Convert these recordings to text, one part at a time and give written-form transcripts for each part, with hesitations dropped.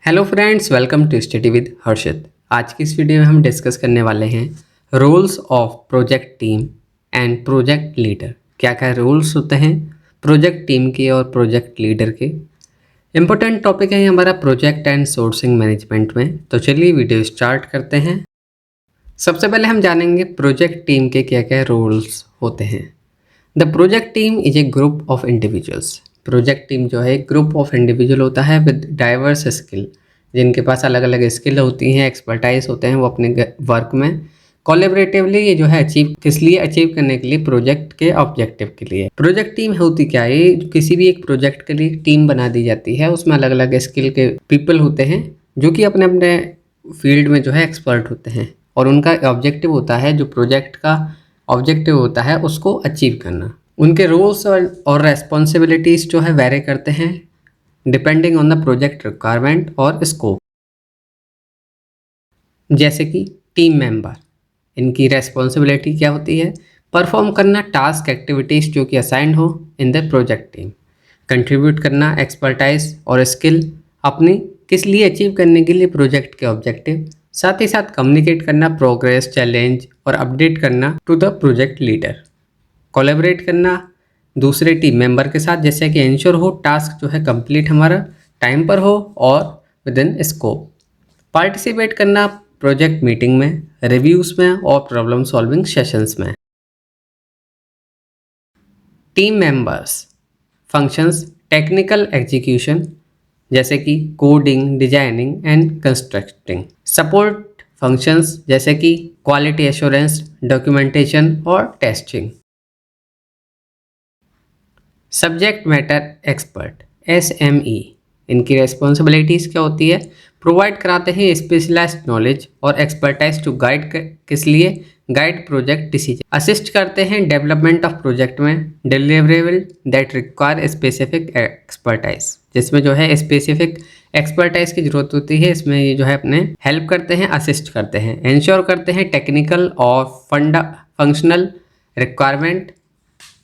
Hello friends, welcome to study with Harshit. आज की इस वीडियो में हम डिस्कस करने वाले हैं roles of project team and project leader. क्या क्या रोल्स होते हैं प्रोजेक्ट टीम के और प्रोजेक्ट लीडर के। इम्पोर्टेंट टॉपिक है हमारा प्रोजेक्ट एंड सोर्सिंग मैनेजमेंट में। तो चलिए वीडियो स्टार्ट करते हैं। सबसे पहले हम जानेंगे प्रोजेक्ट टीम के क्या क्या रोल्स होते हैं। The project team is a group of individuals. Project team जो है एक ग्रुप ऑफ इंडिविजुअल होता है विद डाइवर्स स्किल, जिनके पास अलग अलग स्किल होती हैं, एक्सपर्टाइज होते हैं वो अपने वर्क में। कोलेबरेटिवली ये जो है अचीव किस लिए अचीव करने के लिए, प्रोजेक्ट के ऑब्जेक्टिव के लिए। प्रोजेक्ट टीम होती क्या है, ये किसी भी एक प्रोजेक्ट के लिए टीम बना दी जाती है। उसमें अलग अलग स्किल के पीपल होते हैं जो कि अपने अपने फील्ड में जो है एक्सपर्ट होते हैं, और उनका ऑब्जेक्टिव होता है, जो प्रोजेक्ट का ऑब्जेक्टिव होता है उसको अचीव करना। उनके रोल्स और रेस्पॉन्सिबिलिटीज़ जो है वेरी करते हैं depending on the project requirement और स्कोप। जैसे कि टीम मेंबर, इनकी रेस्पॉन्सिबिलिटी क्या होती है, परफॉर्म करना टास्क एक्टिविटीज़ जो कि असाइन हो in the project team, contribute करना एक्सपर्टाइज और स्किल अपनी किस लिए अचीव करने के लिए, प्रोजेक्ट के ऑब्जेक्टिव। साथ ही साथ कम्युनिकेट करना प्रोग्रेस, चैलेंज और अपडेट करना to the project leader. Collaborate करना दूसरे टीम मेंबर के साथ, जैसे कि इंश्योर हो टास्क जो है कंप्लीट हमारा टाइम पर हो और विद इन स्कोप। पार्टिसिपेट करना प्रोजेक्ट मीटिंग में, रिव्यूज़ में और प्रॉब्लम सॉल्विंग सेशंस में। Team members functions technical execution, जैसे कि coding, designing and constructing. Support functions जैसे कि क्वालिटी एश्योरेंस, डॉक्यूमेंटेशन और testing. Subject matter expert SME, इनकी रेस्पॉन्सिबिलिटीज़ क्या होती है, प्रोवाइड कराते हैं स्पेशलाइज्ड नॉलेज और एक्सपर्टाइज टू गाइड किस लिए, गाइड प्रोजेक्ट डिसीजन। असिस्ट करते हैं डेवलपमेंट ऑफ प्रोजेक्ट में, deliverable that require specific expertise, जिसमें जो है स्पेसिफिक एक्सपर्टाइज की जरूरत होती है, इसमें ये जो है अपने हेल्प करते हैं, असिस्ट करते हैं। इंश्योर करते हैं टेक्निकल और functional requirement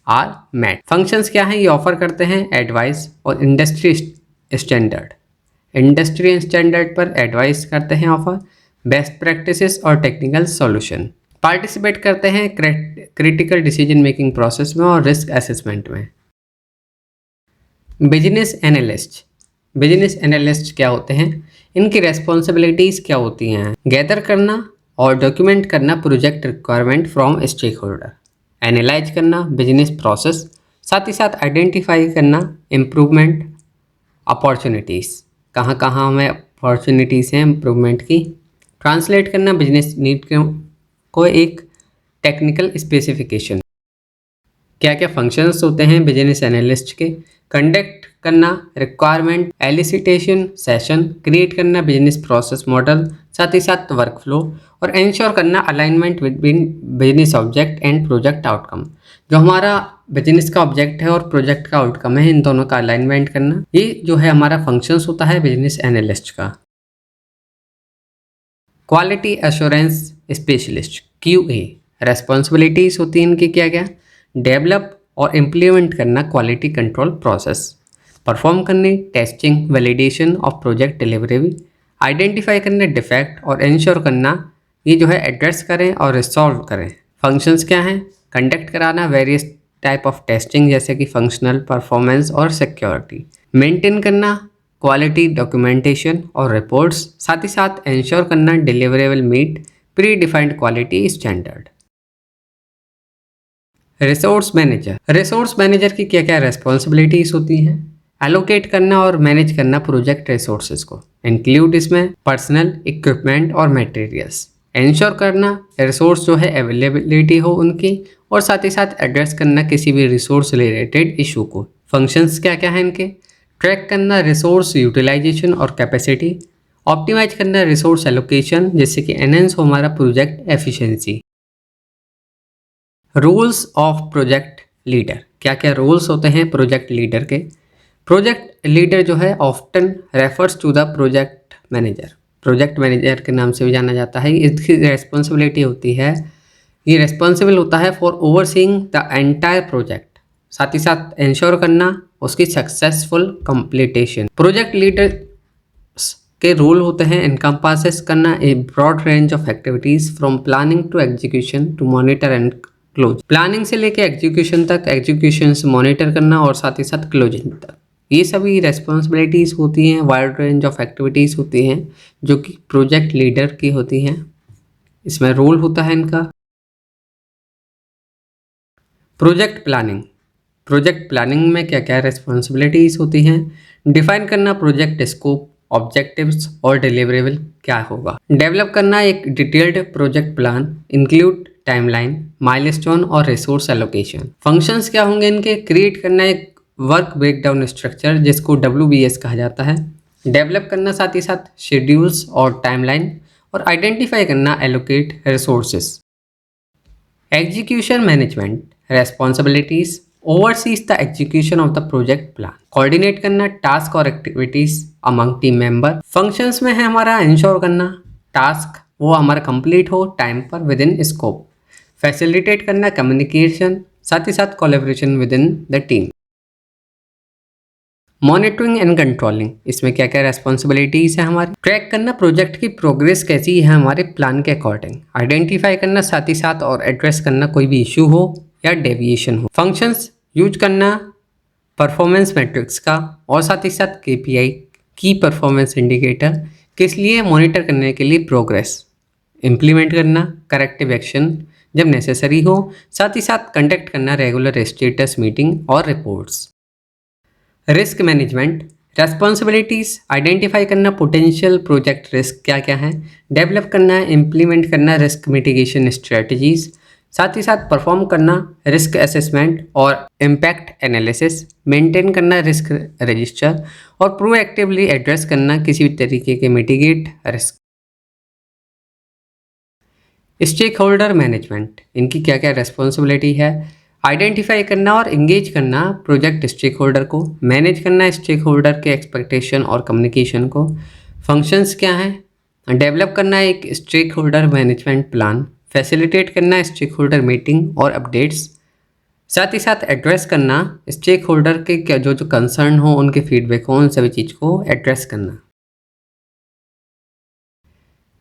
are met. Functions क्या हैं, ये ऑफर करते हैं एडवाइस और इंडस्ट्री स्टैंडर्ड पर एडवाइस करते हैं, ऑफर बेस्ट प्रैक्टिसेस और टेक्निकल सॉल्यूशन। पार्टिसिपेट करते हैं क्रिटिकल डिसीजन मेकिंग प्रोसेस में और रिस्क असेसमेंट में। बिजनेस एनालिस्ट क्या होते हैं, इनकी रेस्पॉन्सिबिलिटीज़ क्या होती हैं, गैदर करना और डॉक्यूमेंट करना project requirement from stakeholder, analyse करना बिजनेस प्रोसेस, साथ ही साथ आइडेंटिफाई करना इम्प्रूवमेंट अपॉर्चुनिटीज़, कहाँ कहाँ हमें अपॉर्चुनिटीज़ हैं इम्प्रूवमेंट की। ट्रांसलेट करना बिजनेस नीड को एक टेक्निकल स्पेसिफिकेशन। क्या क्या फंक्शंस होते हैं बिजनेस एनालिस्ट के, कंडक्ट करना रिक्वायरमेंट एलिसिटेशन सेशन, क्रिएट करना बिजनेस प्रोसेस मॉडल, साथ ही साथ वर्क फ्लो, और इंश्योर करना alignment between business object and project outcome. जो हमारा बिजनेस का ऑब्जेक्ट है और प्रोजेक्ट का आउटकम है, इन दोनों का अलाइनमेंट करना, ये जो है हमारा फंक्शंस होता है बिजनेस एनालिस्ट का। Quality assurance specialist QA, responsibilities होती हैं इनकी क्या क्या, डेवलप और इम्प्लीमेंट करना क्वालिटी कंट्रोल प्रोसेस, परफॉर्म करने testing validation of project delivery, identify करने डिफेक्ट और इंश्योर करना ये जो है एड्रेस करें और रिसॉल्व करें। फंक्शंस क्या हैं, कंडक्ट कराना वेरियस टाइप ऑफ टेस्टिंग, जैसे कि फंक्शनल, परफॉर्मेंस और सिक्योरिटी, मेंटेन करना क्वालिटी डॉक्यूमेंटेशन और रिपोर्ट्स, साथ ही साथ इंश्योर करना deliverable meet predefined quality standard. Resource manager की क्या क्या रेस्पॉन्सिबिलिटीज़ होती हैं, एलोकेट करना और मैनेज करना प्रोजेक्ट रिसोर्सेज को, इंक्लूड इसमें पर्सनल, इक्विपमेंट और मटेरियल्स, इंश्योर करना रिसोर्स जो है अवेलेबिलिटी हो उनकी, और साथ ही साथ एड्रेस करना किसी भी रिसोर्स रिलेटेड इशू को। फंक्शंस क्या क्या हैं इनके, ट्रैक करना रिसोर्स यूटिलाइजेशन और कैपेसिटी, ऑप्टिमाइज करना रिसोर्स एलोकेशन, जिससे कि एनहेंस हो हमारा project efficiency. Roles of project leader, क्या क्या रोल्स होते हैं प्रोजेक्ट लीडर के। प्रोजेक्ट लीडर जो है often refers to the project manager, project manager के नाम से भी जाना जाता है। इसकी रेस्पॉन्सिबिलिटी होती है, ये रेस्पॉन्सिबल होता है for overseeing the entire project, साथ ही साथ इंश्योर करना उसकी सक्सेसफुल कंप्लीटेशन। प्रोजेक्ट लीडर के रोल होते हैं एनकम्पासेस करना a broad range of activities from planning to execution to monitor and close. Planning से लेके एग्जीक्यूशन तक, एग्जीक्यूशन से मॉनिटर करना और साथ ही साथ क्लोजिंग तक, ये सभी रेस्पॉन्सिबिलिटीज़ होती हैं, वाइड रेंज ऑफ एक्टिविटीज़ होती हैं जो कि प्रोजेक्ट लीडर की होती हैं। इसमें रोल होता है इनका। प्रोजेक्ट प्लानिंग, प्रोजेक्ट प्लानिंग में क्या क्या रेस्पॉन्सिबिलिटीज़ होती हैं? डिफाइन करना प्रोजेक्ट स्कोप, ऑब्जेक्टिव्स और डिलीवरेबल क्या होगा। डेवलप करना एक detailed project plan, include timeline, milestone और रिसोर्स एलोकेशन। फंक्शंस क्या होंगे इनके? क्रिएट करना एक वर्क ब्रेकडाउन स्ट्रक्चर जिसको WBS कहा जाता है। डेवलप करना साथ ही साथ शेड्यूल्स और टाइमलाइन, और आइडेंटिफाई करना allocate resources. Execution management responsibilities, overseas the execution of the project plan. Coordinate करना टास्क और activities among team member. Functions में है हमारा इंश्योर करना टास्क वो हमारा कंप्लीट हो टाइम पर विद इन स्कोप। फैसिलिटेट करना कम्युनिकेशन, साथ ही साथ collaboration with in the team. Monitoring and controlling, इसमें क्या क्या रेस्पॉन्सिबिलिटीज़ है हमारी? ट्रैक करना प्रोजेक्ट की प्रोग्रेस कैसी है हमारे प्लान के अकॉर्डिंग। आइडेंटिफाई करना साथ ही साथ और एड्रेस करना कोई भी इशू हो या डेविएशन हो। फंक्शंस यूज करना परफॉर्मेंस मैट्रिक्स का, और साथ ही साथ KPI की परफॉर्मेंस इंडिकेटर किस लिए? मॉनिटर करने के लिए प्रोग्रेस। इम्प्लीमेंट करना करेक्टिव एक्शन जब नेसेसरी हो, साथ ही साथ कंडक्ट करना रेगुलर स्टेटस मीटिंग और reports. Risk management responsibilities, identify करना पोटेंशियल प्रोजेक्ट रिस्क क्या क्या है, डेवलप करना है, इम्प्लीमेंट करना रिस्क मिटिगेशन स्ट्रेटजीज, साथ ही साथ परफॉर्म करना रिस्क असेसमेंट और इम्पैक्ट एनालिसिस, मेंटेन करना रिस्क रजिस्टर और प्रोएक्टिवली एड्रेस करना किसी भी तरीके के mitigate risk. Stakeholder management, इनकी क्या क्या रेस्पॉन्सिबिलिटी है? आइडेंटिफाई करना और इंगेज करना प्रोजेक्ट स्टेक होल्डर को, मैनेज करना स्टेक होल्डर के एक्सपेक्टेशन और कम्युनिकेशन को। फंक्शंस क्या हैं? डेवलप करना एक stakeholder management plan, facilitate करना स्टेक होल्डर मीटिंग और अपडेट्स, साथ ही साथ एड्रेस करना स्टेक होल्डर के क्या जो कंसर्न हो, उनके फीडबैक हो, उन सभी चीज़ को एड्रेस करना।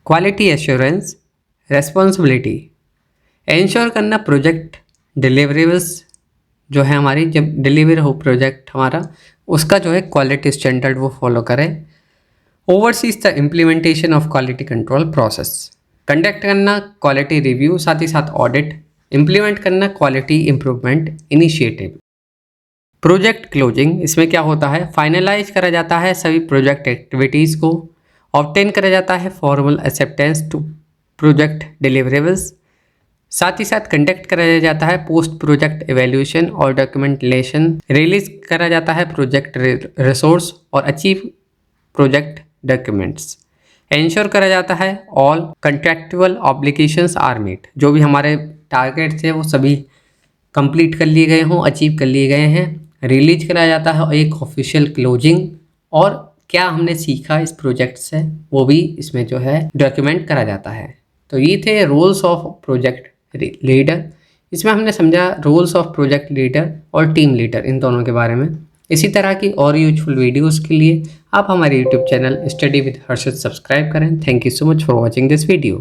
क्वालिटी एश्योरेंस रेस्पॉन्सिबिलिटी, इंश्योर करना प्रोजेक्ट डिलीवरेबल्स जो है हमारी, जब डिलीवर हो प्रोजेक्ट हमारा, उसका जो है क्वालिटी स्टैंडर्ड वो फॉलो करें। Overseas the implementation of quality control process, conduct करना क्वालिटी रिव्यू, साथ ही साथ ऑडिट, इम्प्लीमेंट करना quality improvement initiative. Project closing, इसमें क्या होता है? फाइनलाइज करा जाता है सभी प्रोजेक्ट एक्टिविटीज़ को, ऑब्टेन करा जाता है formal acceptance to project deliverables, साथ ही साथ कंडक्ट कराया जाता है पोस्ट प्रोजेक्ट एवेल्यूशन और डॉक्यूमेंटेशन, रिलीज करा जाता है प्रोजेक्ट रिसोर्स और अचीव प्रोजेक्ट डॉक्यूमेंट्स, इंश्योर करा जाता है all contractual obligations are met, जो भी हमारे टारगेट्स हैं वो सभी कंप्लीट कर लिए गए हों, अचीव कर लिए गए हैं। रिलीज कराया जाता है एक ऑफिशियल क्लोजिंग, और क्या हमने सीखा इस प्रोजेक्ट से वो भी इसमें जो है डॉक्यूमेंट करा जाता है। तो ये थे रोल्स ऑफ प्रोजेक्ट लीडर। इसमें हमने समझा रोल्स ऑफ प्रोजेक्ट लीडर और टीम लीडर, इन दोनों के बारे में। इसी तरह की और यूजफुल वीडियोस के लिए आप हमारे YouTube channel study with Harshad subscribe करें। Thank you so much for watching this video.